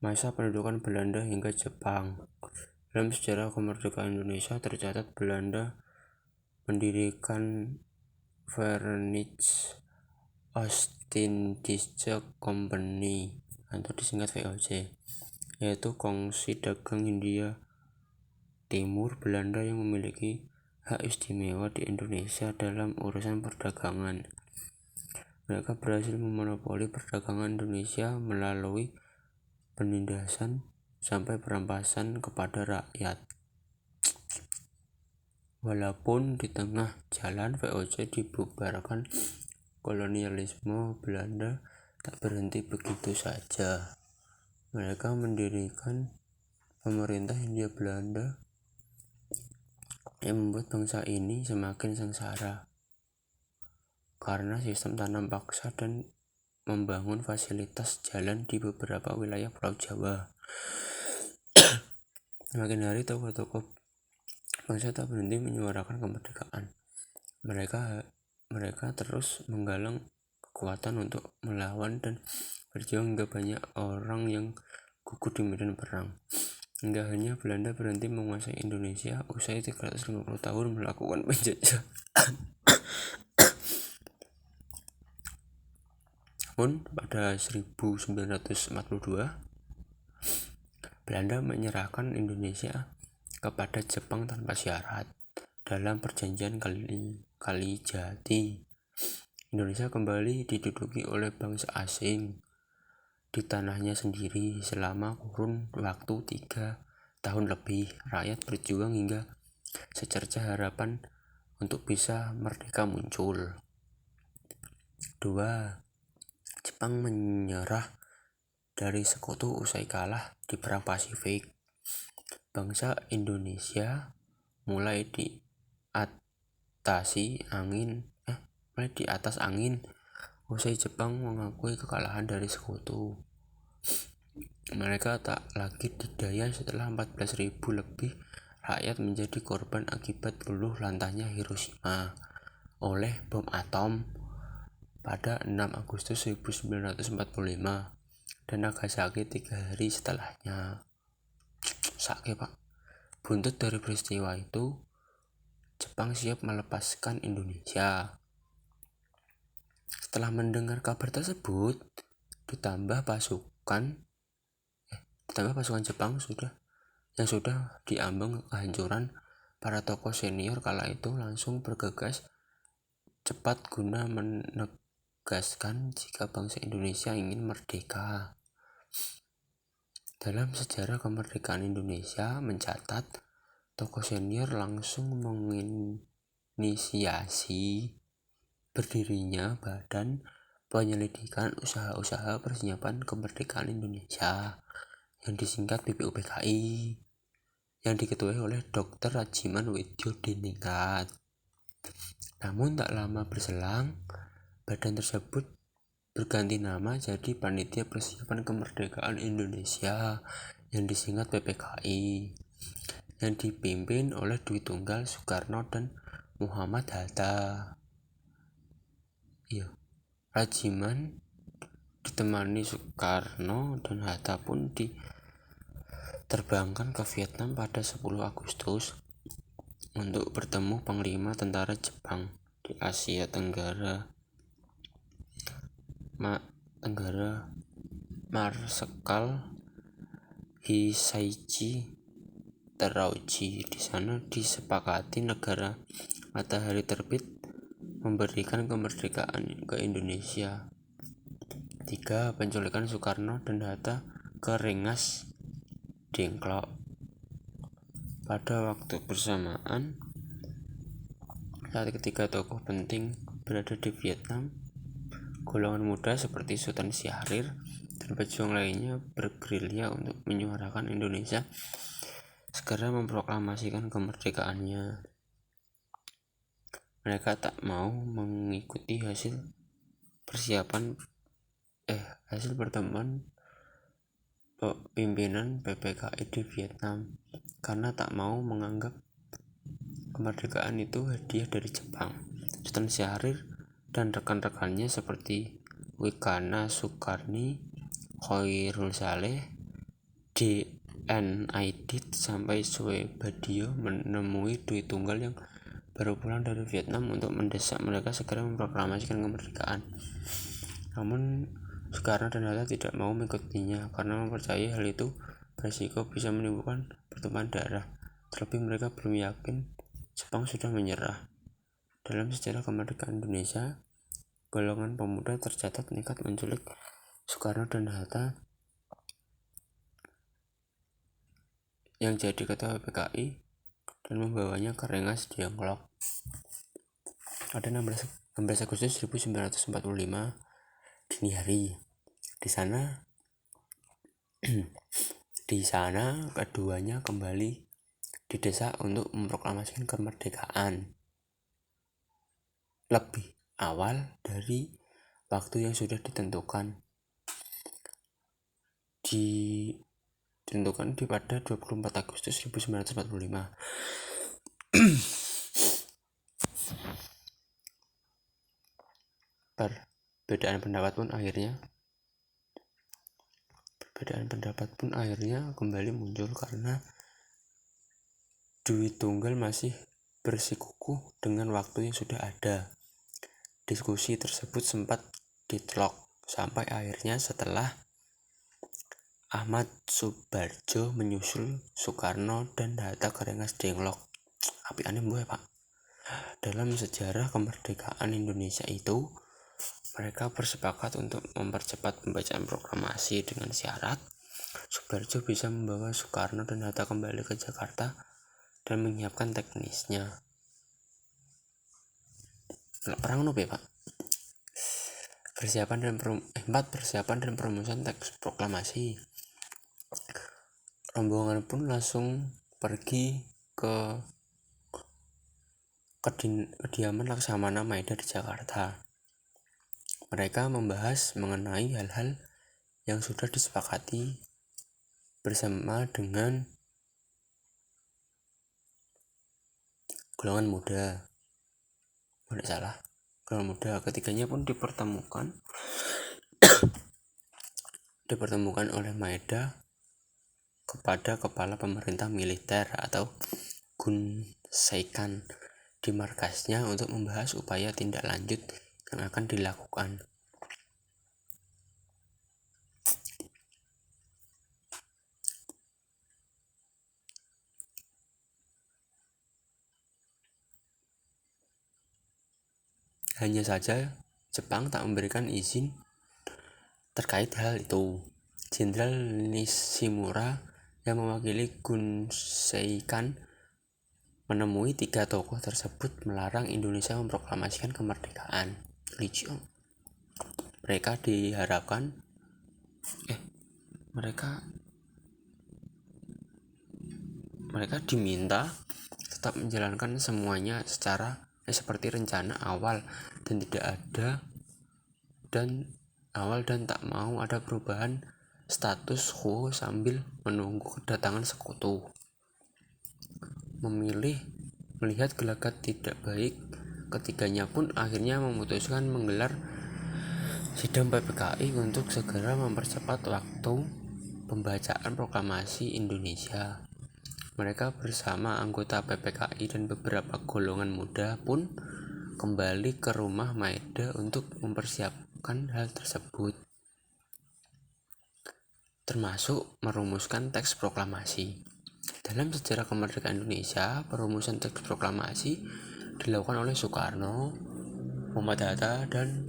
masa pendudukan Belanda hingga Jepang. Dalam sejarah kemerdekaan Indonesia tercatat Belanda mendirikan Verenigde Oost-Indische Compagnie atau disingkat VOC, yaitu Kongsi Dagang Hindia Timur Belanda yang memiliki hak istimewa di Indonesia dalam urusan perdagangan. Mereka berhasil memonopoli perdagangan Indonesia melalui penindasan sampai perampasan kepada rakyat. Walaupun di tengah jalan VOC dibubarkan, kolonialisme Belanda tak berhenti begitu saja. Mereka mendirikan pemerintah Hindia Belanda yang membuat bangsa ini semakin sengsara karena sistem tanam paksa dan membangun fasilitas jalan di beberapa wilayah Pulau Jawa. Semakin hari tokoh-tokoh bangsa tak berhenti menyuarakan kemerdekaan. Mereka terus menggalang kekuatan untuk melawan dan berjuang hingga banyak orang yang gugur di medan perang. Hingga akhirnya Belanda berhenti menguasai Indonesia usai 350 tahun melakukan penjajahan. Namun pada 1942 Belanda menyerahkan Indonesia kepada Jepang tanpa syarat dalam perjanjian Kalijati. Indonesia kembali diduduki oleh bangsa asing di tanahnya sendiri selama kurun waktu 3 tahun lebih. Rakyat berjuang hingga secerca harapan untuk bisa merdeka muncul. 2. Jepang menyerah dari sekutu usai kalah di Perang Pasifik. Bangsa Indonesia mulai di atas angin usai Jepang mengakui kekalahan dari sekutu. Mereka tak lagi didaya setelah 14.000 lebih rakyat menjadi korban akibat luluh lantahnya Hiroshima oleh bom atom pada 6 Agustus 1945 dan Nagasaki 3 hari setelahnya. Buntut dari peristiwa itu, Jepang siap melepaskan Indonesia. Setelah mendengar kabar tersebut, ditambah pasukan Jepang yang sudah diambang kehancuran, para tokoh senior kala itu langsung bergegas cepat guna menegaskan jika bangsa Indonesia ingin merdeka. Dalam sejarah kemerdekaan Indonesia mencatat, tokoh senior langsung menginisiasi berdirinya Badan Penyelidikan Usaha-usaha Persiapan Kemerdekaan Indonesia yang disingkat BPUPKI, yang diketuai oleh Dr. Rajiman Weddiodiningrat. Namun tak lama berselang, badan tersebut berganti nama jadi Panitia Persiapan Kemerdekaan Indonesia yang disingkat PPKI, yang dipimpin oleh Dwi Tunggal Soekarno dan Muhammad Hatta. Rajiman ditemani Soekarno dan Hatta pun diterbangkan ke Vietnam pada 10 Agustus untuk bertemu Panglima Tentara Jepang di Asia Tenggara, Marsekal Hisaichi Terauchi. Di sana disepakati negara matahari terbit memberikan kemerdekaan ke Indonesia. 3. Penculikan Soekarno dan Hatta ke Rengas Dengklok. Pada waktu bersamaan, saat ketiga tokoh penting berada di Vietnam, golongan muda seperti Sultan Syahrir dan pejuang lainnya bergerilya untuk menyuarakan Indonesia segera memproklamasikan kemerdekaannya. Mereka tak mau mengikuti hasil pertemuan pimpinan PPKI di Vietnam karena tak mau menganggap kemerdekaan itu hadiah dari Jepang. Sultan Syahrir dan rekan-rekannya seperti Wikana Sukarni, Khairul Saleh, DNID sampai Swebadio menemui Dwi Tunggal yang baru pulang dari Vietnam untuk mendesak mereka segera memproklamasikan kemerdekaan. Namun Soekarno dan Hatta tidak mau mengikutinya karena mempercayai hal itu berisiko bisa menimbulkan pertumpahan darah. Terlebih mereka belum yakin Jepang sudah menyerah. Dalam sejarah kemerdekaan Indonesia, golongan pemuda tercatat nekat menculik Soekarno dan Hatta yang jadi ketua PKI dan membawanya ke Rengas Dengklok. Pada 16 Agustus 1945 dini hari. Di sana keduanya kembali didesak untuk memproklamasikan kemerdekaan lebih awal dari waktu yang sudah ditentukan di pada 24 Agustus 1945. Perbedaan pendapat pun akhirnya kembali muncul karena Dwi Tunggal masih bersikukuh dengan waktu yang sudah ada. Diskusi tersebut sempat deadlock sampai akhirnya setelah Ahmad Subardjo menyusul Soekarno dan Hatta ke Rengas Dengklok. Apiane mbuh Pak. Dalam sejarah kemerdekaan Indonesia itu, mereka bersepakat untuk mempercepat pembacaan proklamasi dengan syarat Subardjo bisa membawa Soekarno dan Hatta kembali ke Jakarta dan menyiapkan teknisnya. Perang nopo Pak? Persiapan dan perumusan teks proklamasi. Rombongan pun langsung pergi ke kediaman Laksamana Maeda di Jakarta. Mereka membahas mengenai hal-hal yang sudah disepakati bersama dengan golongan muda. Ketiganya pun dipertemukan oleh Maeda kepada kepala pemerintah militer atau Gun Saikan di markasnya untuk membahas upaya tindak lanjut yang akan dilakukan. Hanya saja Jepang tak memberikan izin terkait hal itu. Jenderal Nishimura yang mewakili Gun Saikan menemui 3 tokoh tersebut melarang Indonesia memproklamasikan kemerdekaan. Mereka diminta tetap menjalankan semuanya seperti rencana awal dan tak mau ada perubahan status quo sambil menunggu kedatangan sekutu. Melihat gelagat tidak baik, ketiganya pun akhirnya memutuskan menggelar sidang PPKI untuk segera mempercepat waktu pembacaan proklamasi Indonesia. Mereka bersama anggota PPKI dan beberapa golongan muda pun kembali ke rumah Maeda untuk mempersiapkan hal tersebut, termasuk merumuskan teks proklamasi. Dalam sejarah kemerdekaan Indonesia, perumusan teks proklamasi dilakukan oleh Soekarno, Muhammad Hatta, dan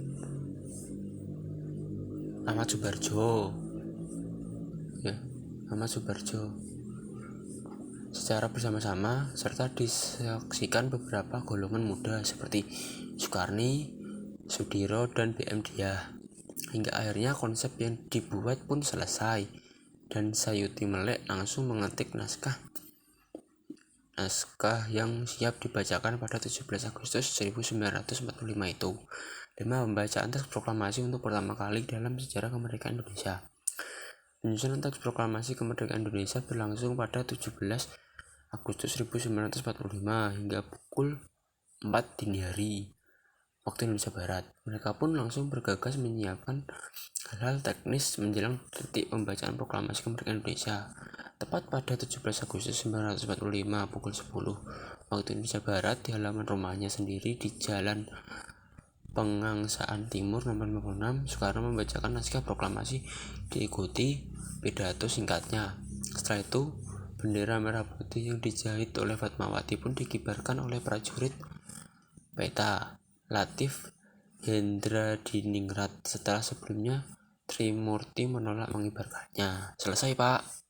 Ahmad Subardjo secara bersama-sama serta disaksikan beberapa golongan muda seperti Soekarni, Sudiro, dan BM Diah. Hingga akhirnya konsep yang dibuat pun selesai dan Sayuti Melek langsung mengetik naskah yang siap dibacakan pada 17 Agustus 1945 itu. 5. Pembacaan teks proklamasi untuk pertama kali dalam sejarah kemerdekaan Indonesia. Penyusunan teks proklamasi kemerdekaan Indonesia berlangsung pada 17 Agustus 1945 hingga pukul 4 dini hari. waktu Indonesia Barat. Mereka pun langsung bergegas menyiapkan hal-hal teknis menjelang detik pembacaan proklamasi kemerdekaan Indonesia. Tepat pada 17 Agustus 1945 pukul 10 waktu Indonesia Barat, di halaman rumahnya sendiri di Jalan Pengangsaan Timur nomor 56, Soekarno membacakan naskah proklamasi diikuti pidato singkatnya. Setelah itu, bendera merah putih yang dijahit oleh Fatmawati pun dikibarkan oleh prajurit peta Latif Hendradiningrat setelah sebelumnya Trimurti menolak mengibarkannya. Selesai, Pak.